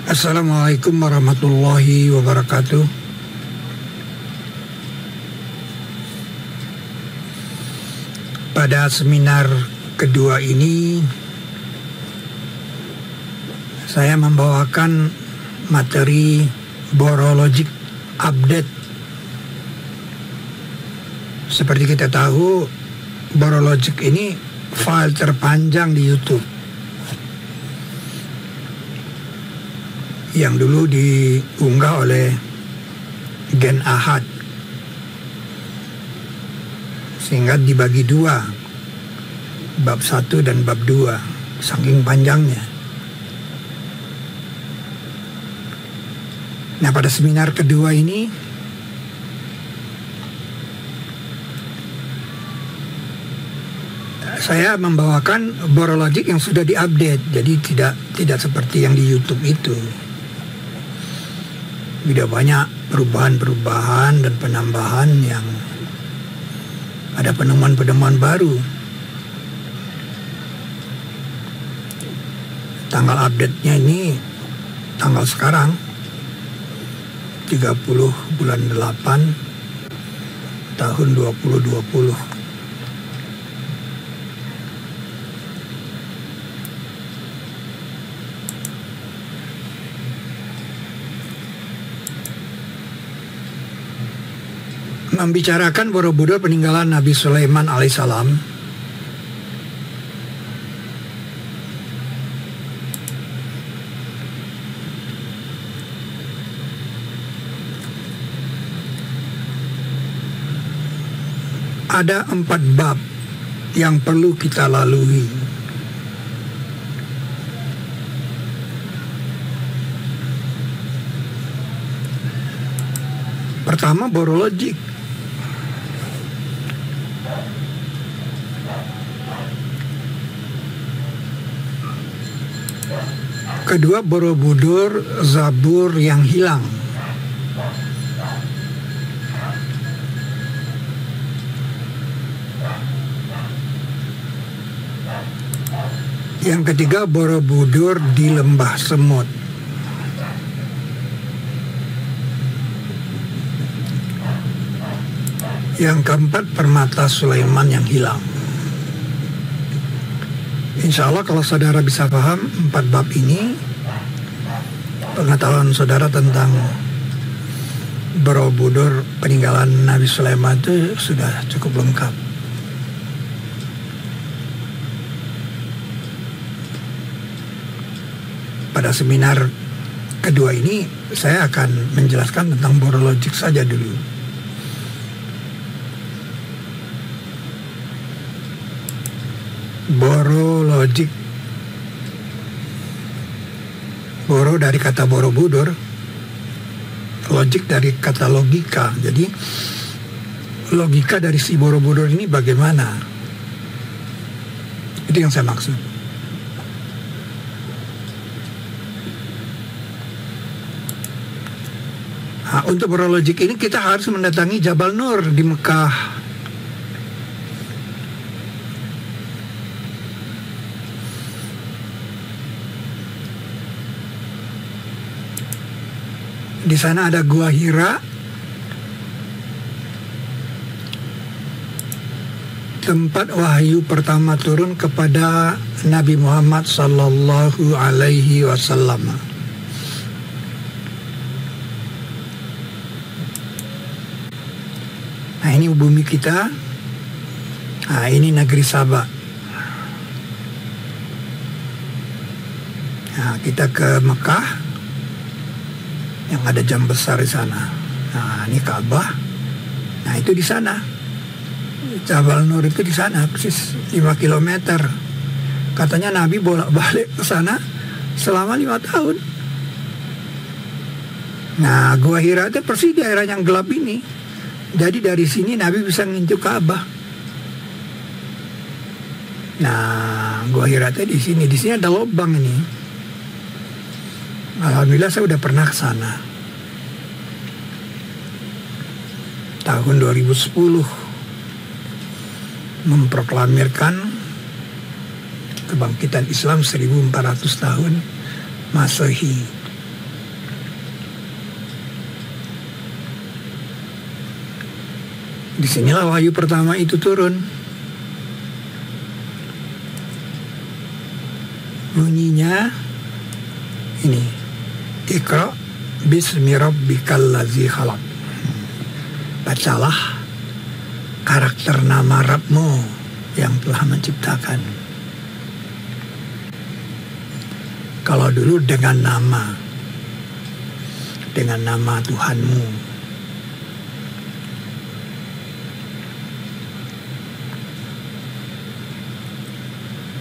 Assalamualaikum warahmatullahi wabarakatuh. Pada seminar kedua ini saya membawakan materi Borologic update. Seperti kita tahu, Borologic ini file terpanjang di YouTube yang dulu diunggah oleh Gen Ahad, sehingga dibagi dua, bab 1 dan bab 2, saking panjangnya. Nah, pada seminar kedua ini saya membawakan Borologic yang sudah diupdate, jadi tidak seperti yang di YouTube itu. Tidak banyak perubahan-perubahan dan penambahan, yang ada penemuan-penemuan baru. Tanggal update-nya ini tanggal sekarang 30 bulan 8 tahun 2020. Membicarakan Borobudur peninggalan Nabi Sulaiman alaihissalam, ada 4 bab yang perlu kita lalui. Pertama, Borologic. Kedua, Borobudur Zabur yang hilang. Yang ketiga, Borobudur di Lembah Semut. Yang keempat, Permata Sulaiman yang hilang. Insya Allah kalau saudara bisa paham 4 bab ini, pengetahuan saudara tentang Borobudur peninggalan Nabi Sulaiman itu sudah cukup lengkap. Pada seminar kedua ini saya akan menjelaskan tentang Borologic saja dulu. Borologic. Boro dari kata Borobudur, logik dari kata logika. Jadi logika dari si Borobudur ini bagaimana? Itu yang saya maksud. Nah, untuk Borologic ini kita harus mendatangi Jabal Nur di Mekah. Di sana ada Gua Hira, tempat wahyu pertama turun kepada Nabi Muhammad sallallahu alaihi wasallam. Nah, ini bumi kita. Nah, ini negeri Sabah. Nah, kita ke Mekah yang ada jam besar di sana. Nah, ini Ka'bah. Nah, itu di sana. Jabal Nur itu di sana, persis 5 kilometer. Katanya Nabi bolak-balik ke sana selama 5 tahun. Nah, Gua Hira itu persis di daerah yang gelap ini. Jadi dari sini Nabi bisa ngintip Ka'bah. Nah, Gua Hira itu di sini. Di sini ada lubang ini. Alhamdulillah saya udah pernah ke sana. Tahun 2010 memproklamirkan kebangkitan Islam 1400 tahun Masehi. Disinilah wahyu pertama itu turun. Bunyinya ini, Iqra bismi rabbikal ladzi khalaq. Bacalah karakter nama Rabbmu yang telah menciptakan. Kalau dulu dengan nama Tuhanmu.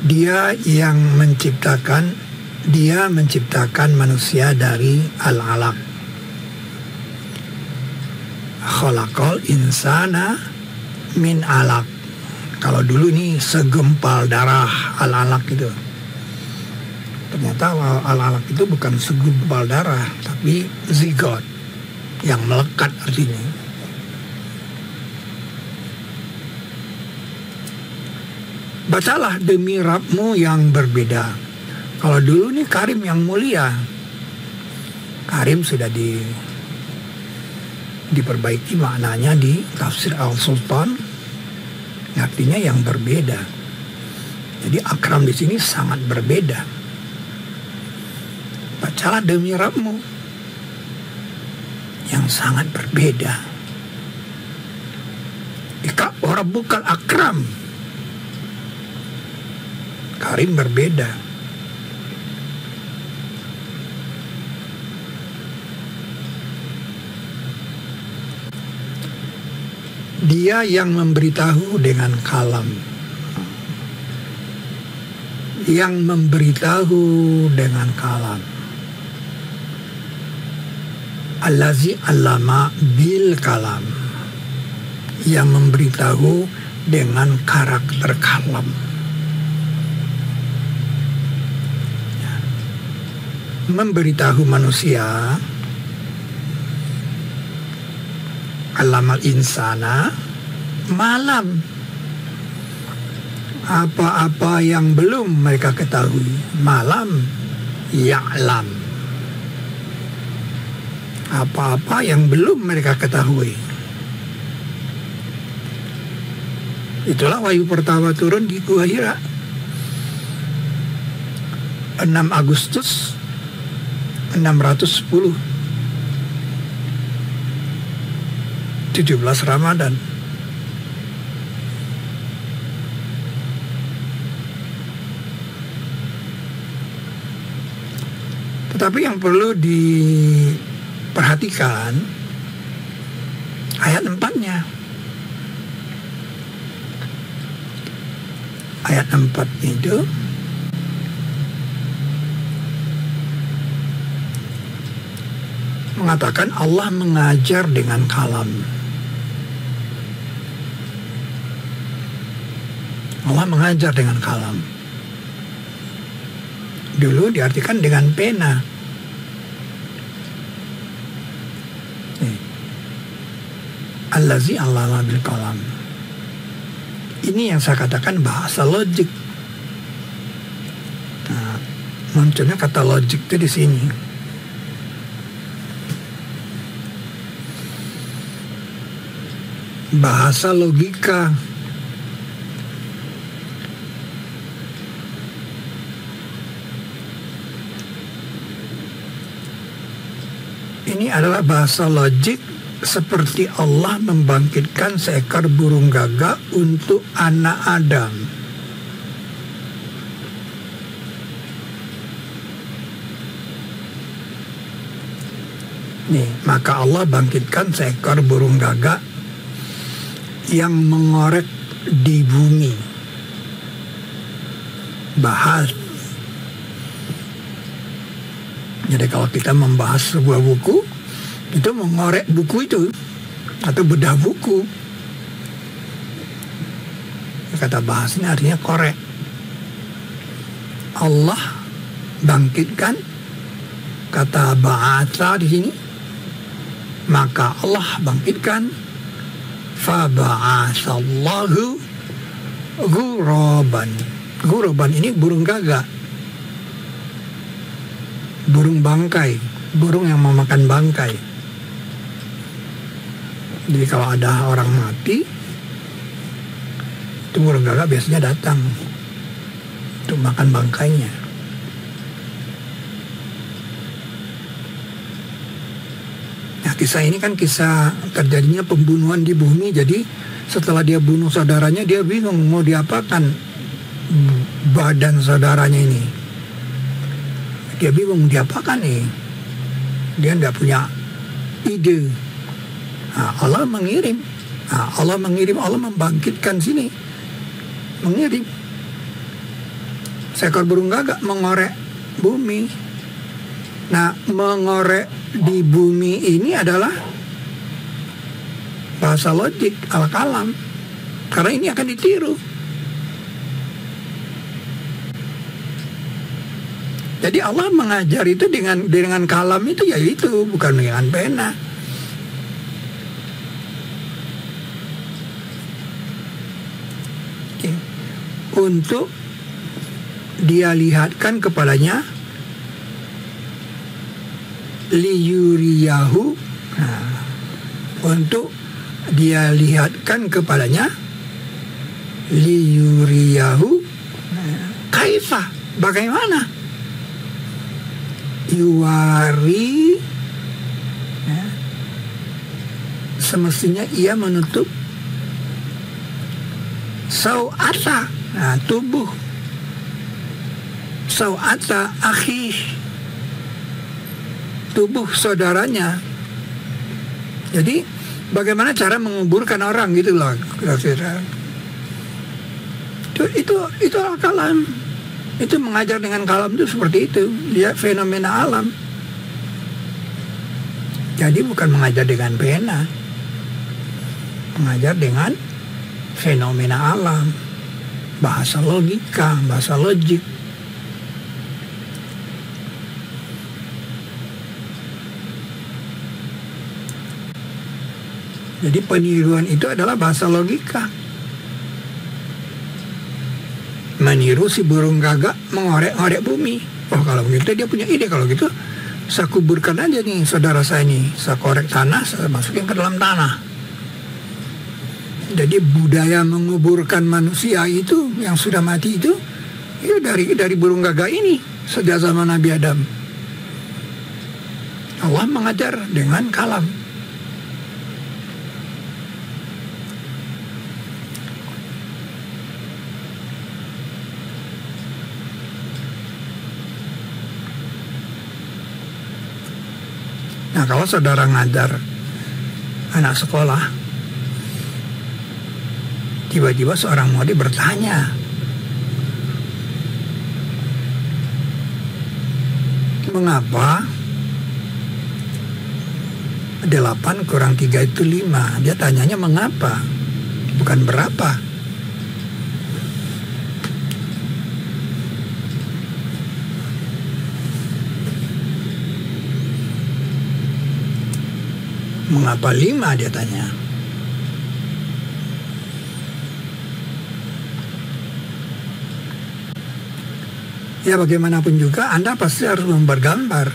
Dia menciptakan manusia dari al-alaq. Khalaqal insana min alaq. Kalau dulu ini segempal darah al-alaq itu. Ternyata al-alaq itu bukan segumpal darah, tapi zigot yang melekat artinya. Bacalah demi Rabbmu yang berbeda. Kalau dulu nih Karim yang mulia. Karim sudah diperbaiki maknanya di tafsir Al-Sultan. Artinya yang berbeda. Jadi akram di sini sangat berbeda. Bacalah demi Rabbmu yang sangat berbeda. Iqra wa rabbukal akram. Karim berbeda. Dia yang memberitahu dengan kalam. Yang memberitahu dengan kalam. Allazi allama bil kalam. Yang memberitahu dengan karakter kalam. Memberitahu manusia, alamal insana, malam. Apa-apa yang belum mereka ketahui, malam ya'lam. Apa-apa yang belum mereka ketahui. Itulah wahyu pertama turun di Gua Hira. 6 Agustus 610, 17 Ramadan. Tetapi yang perlu diperhatikan ayat 4-nya. Ayat 4 itu mengatakan Allah mengajar dengan kalam. Allah mengajar dengan kalam. Dulu diartikan dengan pena. Allazi allama bil kalam. Ini yang saya katakan bahasa logik. Nah, munculnya kata logik itu di sini. Bahasa logika. Ini adalah bahasa logik seperti Allah membangkitkan seekor burung gagak untuk anak Adam. Nih, maka Allah bangkitkan seekor burung gagak yang mengorek di bumi. Bahas. Jadi kalau kita membahas sebuah buku, itu mengorek buku itu atau bedah buku. Kata bahasnya artinya korek. Allah bangkitkan, kata ba'atsa di sini, maka Allah bangkitkan. Fa ba'atsallahu ghuraban. Ghuraban ini burung gagak, burung bangkai, burung yang memakan bangkai. Jadi kalau ada orang mati, itu burung gagak biasanya datang untuk makan bangkainya. Nah, kisah ini kan kisah terjadinya pembunuhan di bumi. Jadi setelah dia bunuh saudaranya, dia bingung mau diapakan badan saudaranya ini. Dia bingung diapakan nih. Dia tidak punya ide. Nah, Allah mengirim. Allah membangkitkan sini. Mengirim. Seekor burung gagak mengorek bumi. Nah, mengorek di bumi ini adalah bahasa logik al-kalam. Karena ini akan ditiru. Jadi Allah mengajar itu dengan kalam itu, yaitu bukan dengan pena. Untuk dia lihatkan kepadanya liyuriyahu, untuk dia lihatkan kepadanya liyuriyahu kaifa, bagaimana yuwari, semestinya ia menutup sawata, tubuh sawata akhi, tubuh saudaranya. Jadi bagaimana cara menguburkan orang gitu loh, kira-kira. Itu al-kalam. Itu mengajar dengan kalam itu seperti itu. Lihat fenomena alam. Jadi bukan mengajar dengan pena. Mengajar dengan fenomena alam. Bahasa logika, bahasa logik. Jadi peniruan itu adalah bahasa logika. Meniru si burung gagak mengorek-orek bumi. Oh, kalau begitu dia punya ide. Kalau gitu saya kuburkan aja nih saudara saya ini. Saya korek tanah, saya masukin ke dalam tanah. Jadi budaya menguburkan manusia itu yang sudah mati itu dari burung gagak ini sejak zaman Nabi Adam. Allah mengajar dengan kalam. Nah, kalau saudara ngajar anak sekolah, tiba-tiba seorang murid bertanya, mengapa 8 kurang 3 itu 5? Dia tanyanya mengapa, bukan berapa. Mengapa 5, dia tanya. Ya bagaimanapun juga Anda pasti harus bergambar.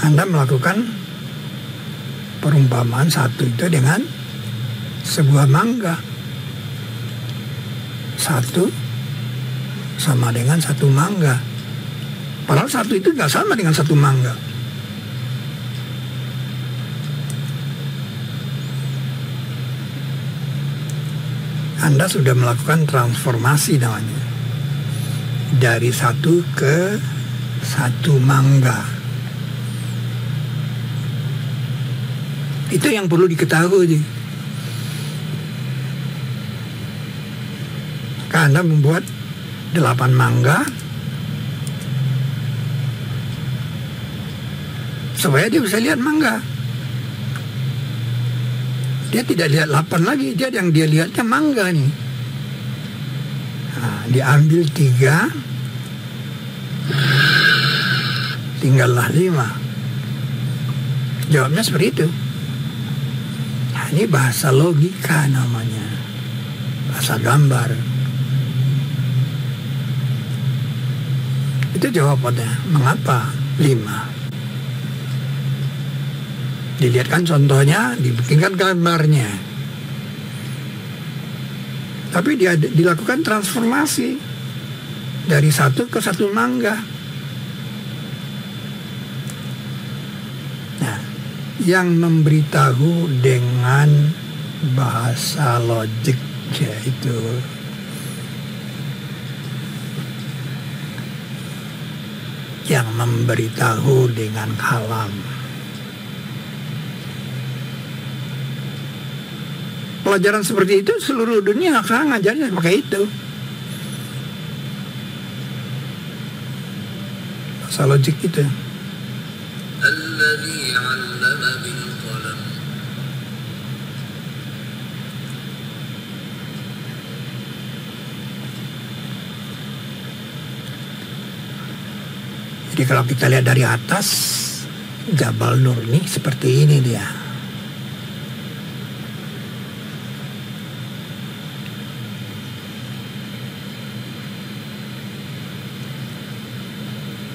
Anda melakukan perumpamaan satu itu dengan sebuah mangga. 1 sama dengan 1 mangga. Padahal 1 itu nggak sama dengan 1 mangga. Anda sudah melakukan transformasi namanya. Dari 1 ke 1 mangga. Itu yang perlu diketahui. Anda membuat 8 mangga supaya dia bisa lihat mangga. Dia tidak lihat 8 lagi, dia lihatnya mangga nih. Nah, diambil 3, tinggallah 5. Jawabnya seperti itu. Nah, ini bahasa logika namanya, bahasa gambar. Itu jawabannya. Mengapa 5? Dilihatkan contohnya, dibikinkan gambarnya. Tapi dia dilakukan transformasi dari satu ke satu mangga. Nah, yang memberitahu dengan bahasa logik, yaitu yang memberitahu dengan kalam. Pelajaran seperti itu seluruh dunia sekarang ngajarnya pakai itu. Bahasa logik itu. Jadi kalau kita lihat dari atas, Jabal Nur nih seperti ini dia.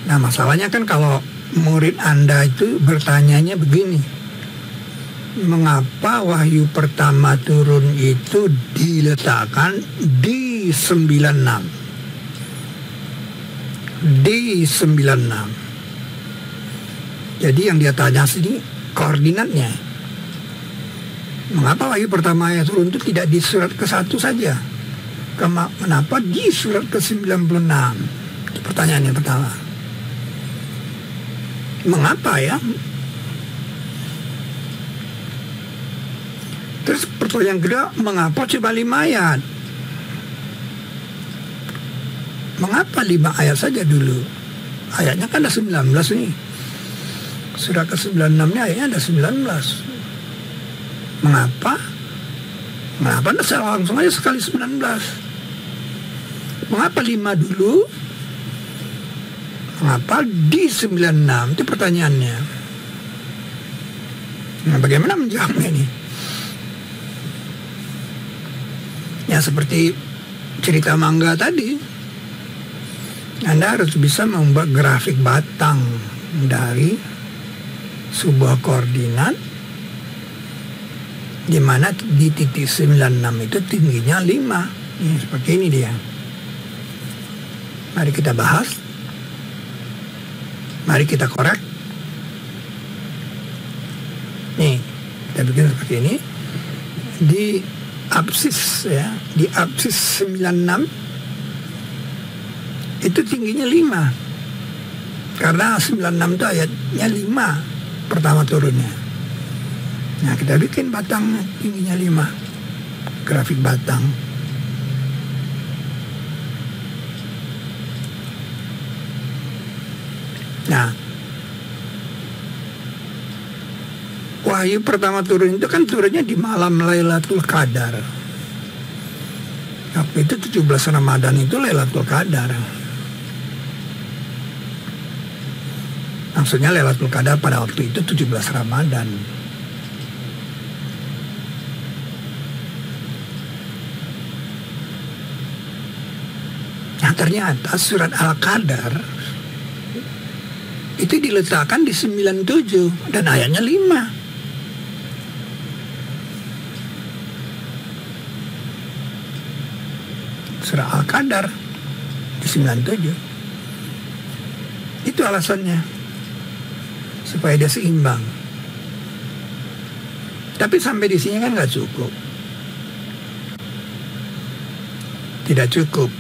Nah, masalahnya kan kalau murid Anda itu bertanyanya begini, mengapa wahyu pertama turun itu diletakkan di 96? Di 96. Jadi yang dia tanya sini koordinatnya. Mengapa wahyu pertama yang turun itu tidak di surat ke-1 saja? Kenapa di surat ke-96? Itu pertanyaannya pertama. Mengapa ya? Terus pertanyaan kedua, mengapa coba 5 ayat? Mengapa 5 ayat saja dulu? Ayatnya kan ada 19 nih. Surat ke-96 nya ayatnya ada 19. Mengapa? Mengapa tidak langsung aja sekali 19? Mengapa 5 dulu? Mengapa di 96? Itu pertanyaannya. Nah, bagaimana menjawabnya ini? Ya seperti cerita mangga tadi. Anda harus bisa membuat grafik batang dari sebuah koordinat di mana di titik 96 itu tingginya 5. Ini seperti ini dia. Mari kita bahas. Mari kita korek. Nih, kita bikin seperti ini. Di absis ya, di absis 96 itu tingginya 5. Karena 96 itu ayatnya 5 pertama turunnya. Nah, kita bikin batang tingginya 5. Grafik batang. Nah, wahyu pertama turun itu kan turunnya di malam Lailatul Qadar. Waktu itu 17 Ramadan itu Lailatul Qadar. Maksudnya Lailatul Qadar pada waktu itu 17 Ramadan. Nah, ternyata surat Al-Qadar itu diletakkan di 97 dan ayatnya 5. Surah Al-Qadar di 97. Itu alasannya, supaya dia seimbang. Tapi sampai di sini kan nggak cukup. Tidak cukup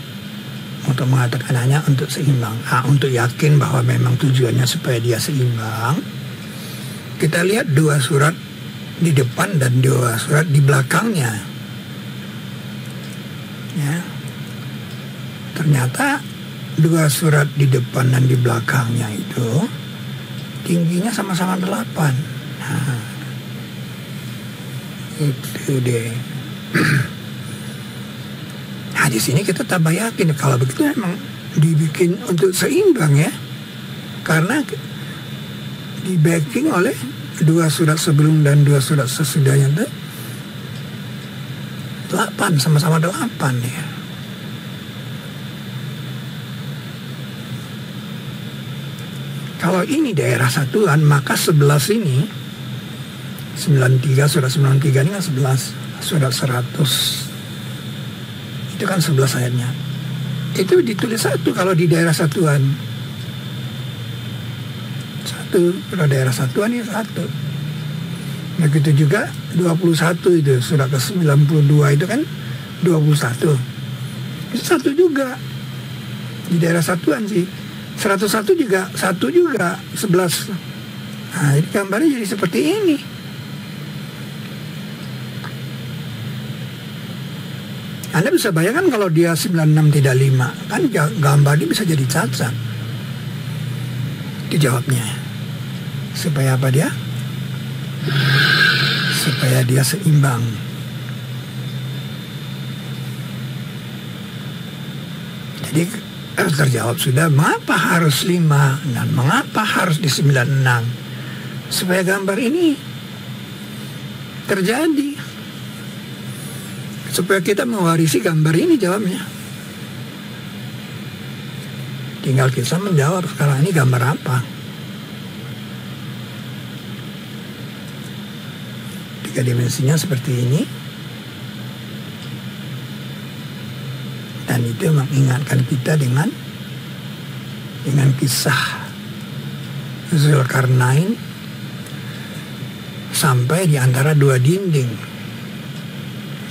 untuk mengatakan hanya untuk seimbang. Untuk yakin bahwa memang tujuannya supaya dia seimbang, kita lihat 2 surat di depan dan 2 surat di belakangnya. Ya. Ternyata 2 surat di depan dan di belakangnya itu tingginya sama-sama 8. Nah, itu deh. Nah, di sini kita tambah yakin kalau begitu memang dibikin untuk seimbang ya. Karena di backing oleh 2 surat sebelum dan 2 surat sesudahnya itu 8, sama-sama 8 ya. Kalau ini daerah satuan, maka 11 ini 93, surat 93 ini kan 11, surat 100 Itu kan 11 ayatnya. Itu ditulis 1 kalau di daerah satuan. 1 kalau daerah satuan ya 1. Begitu juga 21 itu surah ke-92 itu kan 21. Itu 1 juga. Di daerah satuan sih. 101 juga 1 juga 11. Nah, ini gambarnya jadi seperti ini. Anda bisa bayangkan kalau dia 96 tidak 5, kan gambar ini bisa jadi cacat. Dijawabnya. Supaya apa dia? Supaya dia seimbang. Jadi terjawab sudah, mengapa harus 5 dan mengapa harus di 96? Supaya gambar ini terjadi. Supaya kita mewarisi gambar ini, jawabnya. Tinggal kita menjawab sekarang ini gambar apa. 3 dimensinya seperti ini. Dan itu mengingatkan kita dengan kisah Zulkarnain sampai di antara 2 dinding.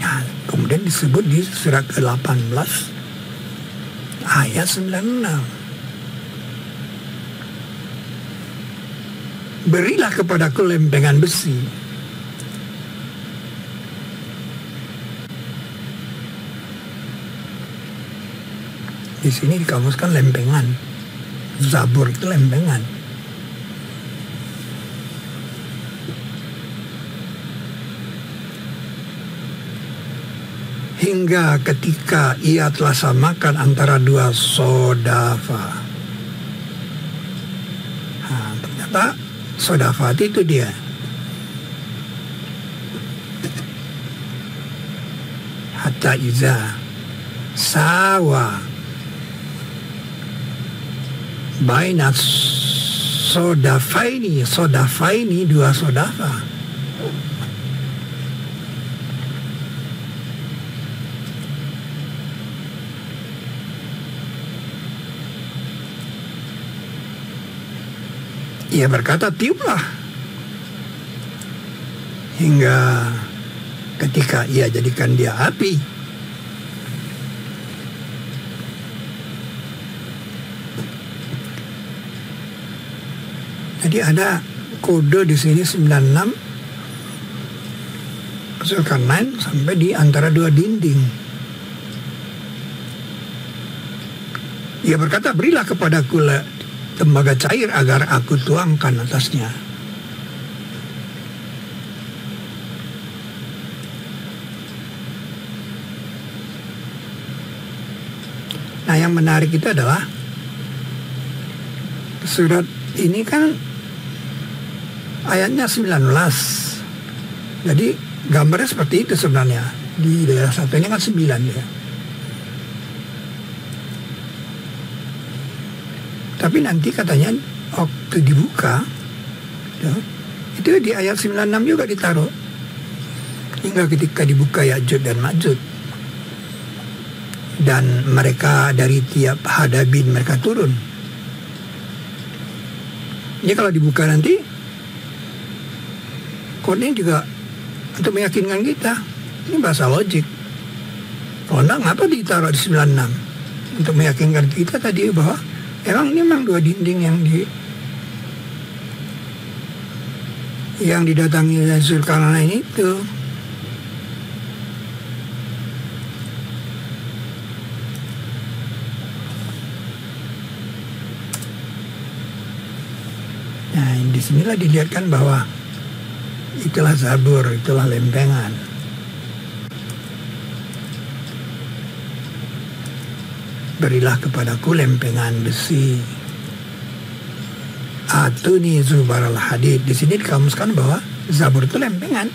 Nah, kemudian disebut di surah ke-18 ayat 96. Berilah kepadaku lempengan besi. Di sini dikamuskan lempengan. Zabur itu lempengan. Hingga ketika ia telah samakan antara 2 sodafa. Nah, ternyata sodafat itu dia. Hatta iza sawa bainat sodafaini 2 sodafa. Ia berkata, tiuplah. Hingga ketika ia jadikan dia api. Jadi ada kode di sini 96 Zulkarnain sampai di antara 2 dinding. Ia berkata, berilah kepadaku tembaga cair agar aku tuangkan atasnya. Nah, yang menarik itu adalah surat ini kan ayatnya 19. Jadi gambarnya seperti itu sebenarnya. Di daerah satunya kan 9 ya. Tapi nanti katanya waktu dibuka ya, itu di ayat 96 juga ditaruh. Hingga ketika dibuka Ya'juj dan Ma'juj. Dan mereka dari tiap hadabin mereka turun. Ini kalau dibuka nanti kodenya juga untuk meyakinkan kita. Ini bahasa logik. Kalau enggak, ngapa ditaruh di 96? Untuk meyakinkan kita tadi bahwa ini memang 2 dinding yang didatangi Zulkarnain itu. Nah, disinilah dilihatkan bahwa itulah zabur, itulah lempengan. Berilah kepadaku lempengan besi. Atuni zubaral hadid. Di sini dikamuskan bahwa zabur itu lempengan.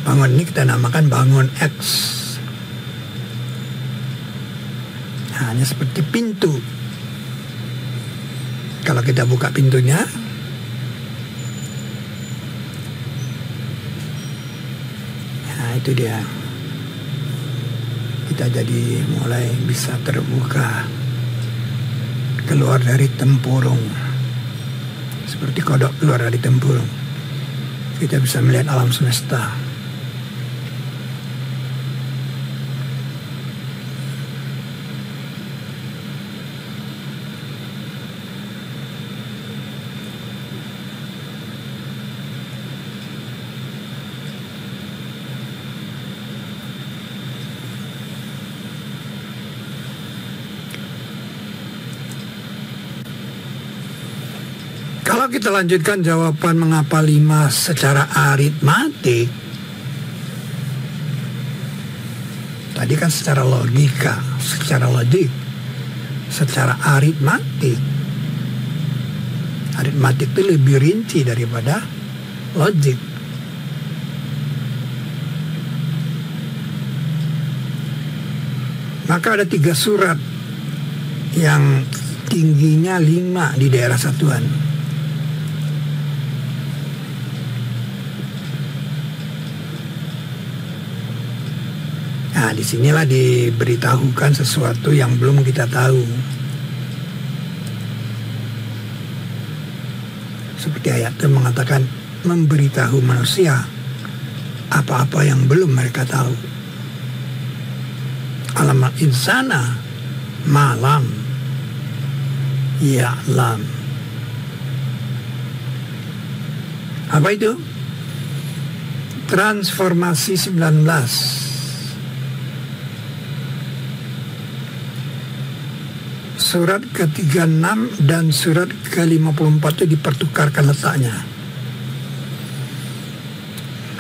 Bangun ini kita namakan bangun X. hanya seperti pintu. Kalau kita buka pintunya, nah itu dia, kita jadi mulai bisa terbuka, keluar dari tempurung, seperti kodok keluar dari tempurung. Kita bisa melihat alam semesta. Kalau kita lanjutkan jawaban mengapa 5 secara aritmatik, tadi kan secara logika, secara logik, secara aritmatik. Aritmatik itu lebih rinci daripada logik. Maka ada 3 surat yang tingginya 5 di daerah satuan. Nah, disinilah diberitahukan sesuatu yang belum kita tahu. Seperti ayat itu mengatakan, memberitahu manusia apa-apa yang belum mereka tahu. Alamal insana malam ya'lam. Apa itu? Transformasi 19. Surat ke-36 dan surat ke-54 itu dipertukarkan letaknya.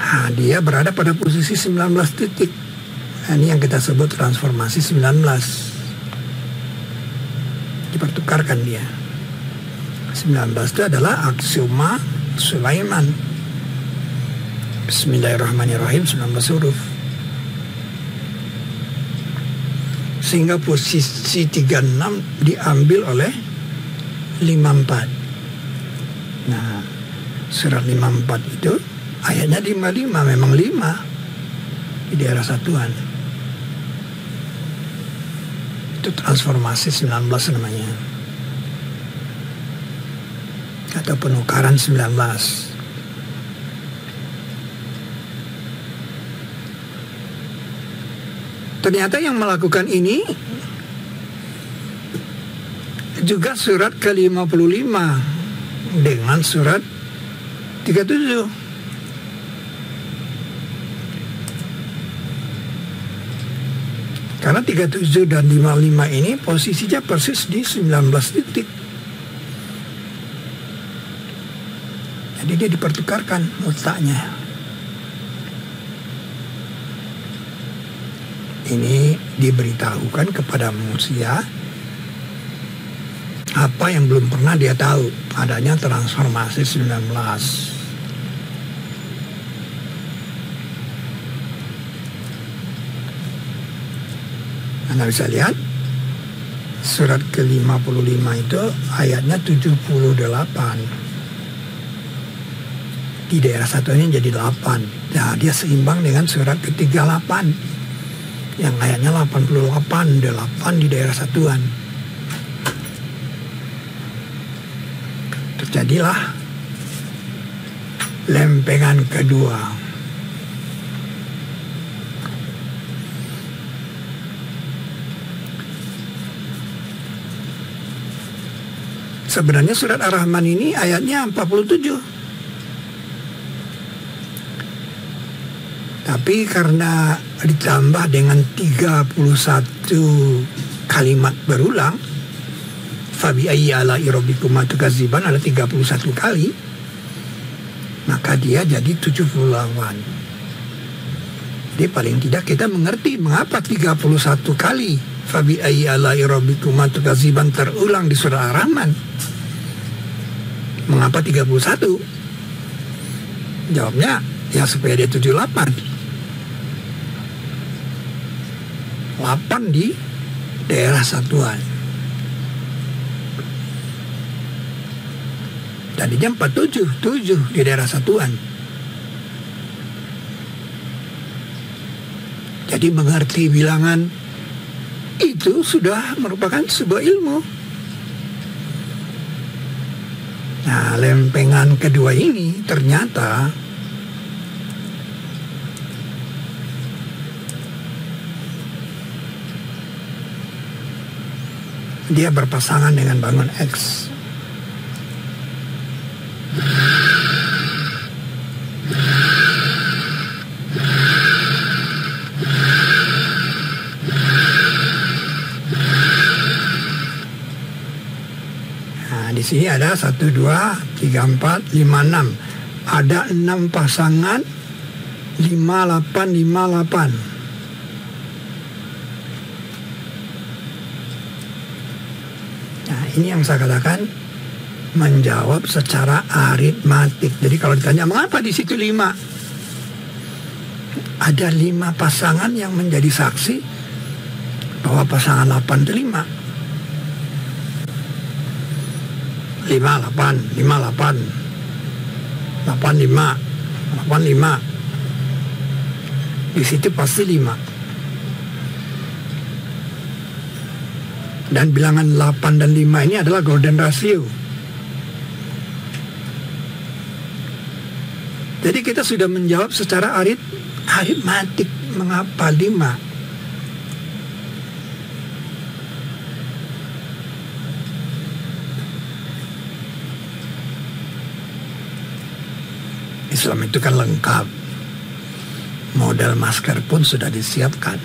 Nah, dia berada pada posisi 19 titik. Nah, ini yang kita sebut transformasi 19. Dipertukarkan dia. 19 itu adalah aksioma Sulaiman. Bismillahirrahmanirrahim, 19 huruf. Sehingga posisi 36 diambil oleh 54. Nah, surat 54 itu ayatnya 55, memang 5 di daerah satuan. Itu transformasi 19 namanya. Atau penukaran 19. Ternyata yang melakukan ini juga surat ke-55 dengan surat 37. Karena 37 dan 55 ini posisinya persis di 19 titik. Jadi dia dipertukarkan letaknya. Ini diberitahukan kepada manusia apa yang belum pernah dia tahu, adanya transformasi 19. Anda bisa lihat surat ke-55 itu ayatnya 78. Di daerah satu ini jadi 8. Nah, dia seimbang dengan surat ke-38 yang ayatnya 88, 8 di daerah satuan. Terjadilah lempengan kedua. Sebenarnya surat Ar-Rahman ini ayatnya 47. Tapi karena ditambah dengan 31 kalimat berulang, fabi ayyi ala'i rabbikuma tukadziban, ada 31 kali, maka dia jadi 78. Jadi paling tidak kita mengerti mengapa 31 kali fabi ayyi ala'i rabbikuma tukadziban terulang di surah Ar-Rahman. Mengapa 31? Jawabnya ya supaya dia 78. 8 di daerah satuan. Tadinya 47 di daerah satuan. Jadi mengerti bilangan itu sudah merupakan sebuah ilmu. Nah, lempengan kedua ini ternyata dia berpasangan dengan bangun X. Nah, di sini ada 1, 2, 3, 4, 5, 6. Ada 6 pasangan 5, 8, 5, 8. Nah, ini yang saya katakan menjawab secara aritmatik. Jadi kalau ditanya mengapa di situ 5? Ada 5 pasangan yang menjadi saksi bahwa pasangan 8 itu 5. 5, 8, 5, 8. 8, 5. 8, 5. Di situ pasti 5. Dan bilangan 8 dan 5 ini adalah golden ratio. Jadi kita sudah menjawab secara aritmatik mengapa 5. Islam itu kan lengkap. Model masker pun sudah disiapkan.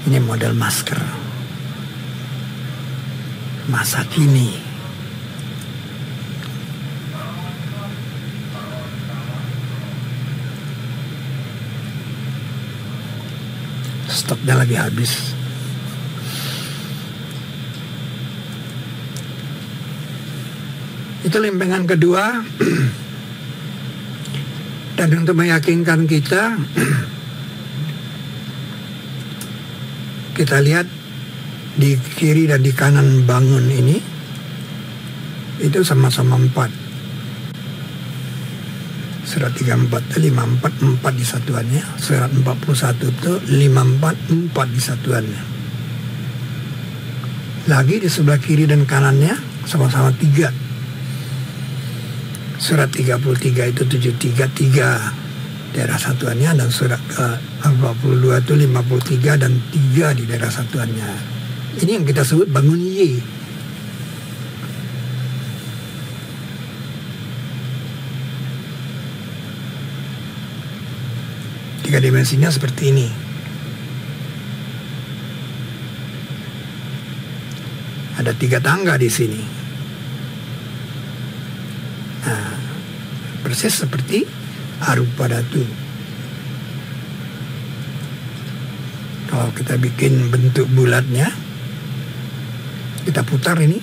Ini model masker masa kini. Stoknya lagi habis. Itu lempengan kedua. Dan untuk meyakinkan kita, kita lihat di kiri dan di kanan bangun ini itu sama-sama 4. Surat 34 itu 54 4 di satuannya. Surat 41 itu 54 4 di satuannya. Lagi di sebelah kiri dan kanannya sama-sama 3. Surat 33 itu 733 daerah satuannya, dan surat ke-42 itu 53 dan 3 di daerah satuannya. Ini yang kita sebut bangun Y. Tiga dimensinya seperti ini. Ada 3 tangga di sini. Nah, persis seperti arupa datu. Kalau kita bikin bentuk bulatnya, kita putar ini,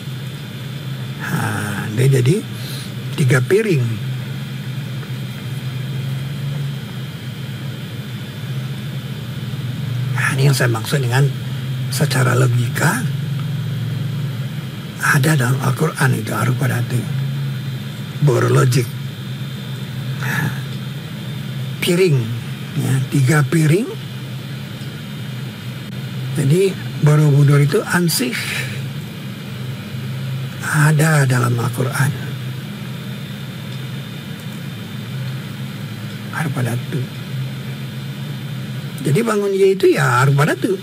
nah, dia jadi 3 piring. Nah, ini yang saya maksud dengan secara logika ada dalam Al-Quran itu arupa datu. Borologik. Nah, piring, ya, 3 piring. Jadi Borobudur itu ansih ada dalam Al-Quran. Arupa datu. Jadi bangun Y itu ya arupa datu.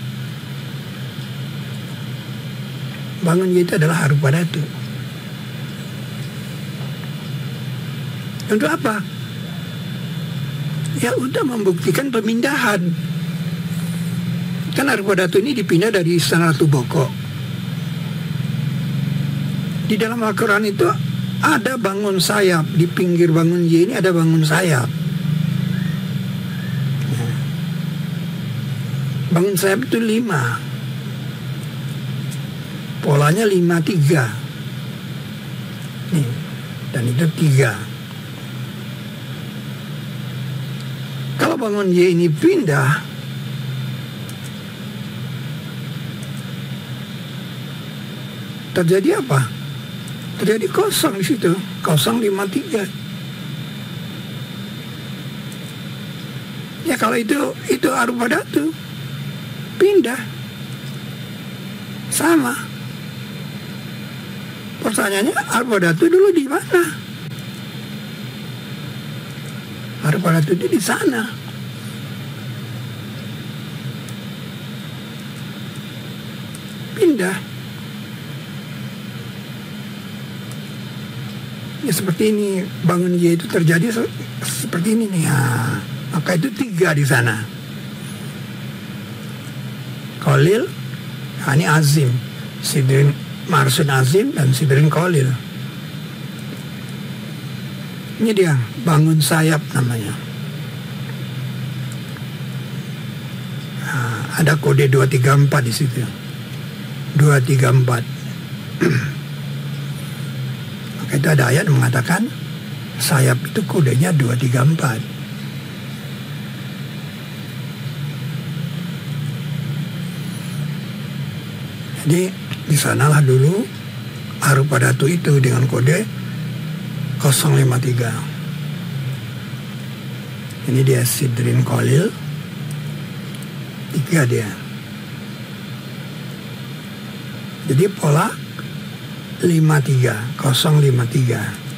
Bangun Y itu adalah arupa datu. Untuk apa? Ya udah membuktikan pemindahan. Kan arupa datu ini dipindah dari Istana Ratu Boko. Di dalam Al-Quran itu ada bangun sayap. Di pinggir bangun Y ini ada bangun sayap. Bangun sayap itu 5. Polanya 5-3. Nih, dan itu 3. Kalau bangun Y ini pindah, terjadi apa? Terjadi kosong di situ, 053. Ya kalau itu arupa datu, pindah, sama. Pertanyaannya, arupa datu dulu di mana? Arupa datu itu di sana. Pindah. Ya seperti ini, bangun Y itu terjadi seperti ini nih. Nah, maka itu 3 di sana. Khalil, nah ini Azim, Sidrin Marsun Azim dan Sidrin Khalil. Ini dia, bangun sayap namanya. Nah, ada kode 234 di situ. 234. Maka itu ada ayat yang mengatakan sayap itu kodenya 234. Jadi di sanalah dulu arupa datu itu dengan kode 053. Ini dia Sidrin Khalil, 3 dia. Jadi pola 53, 053.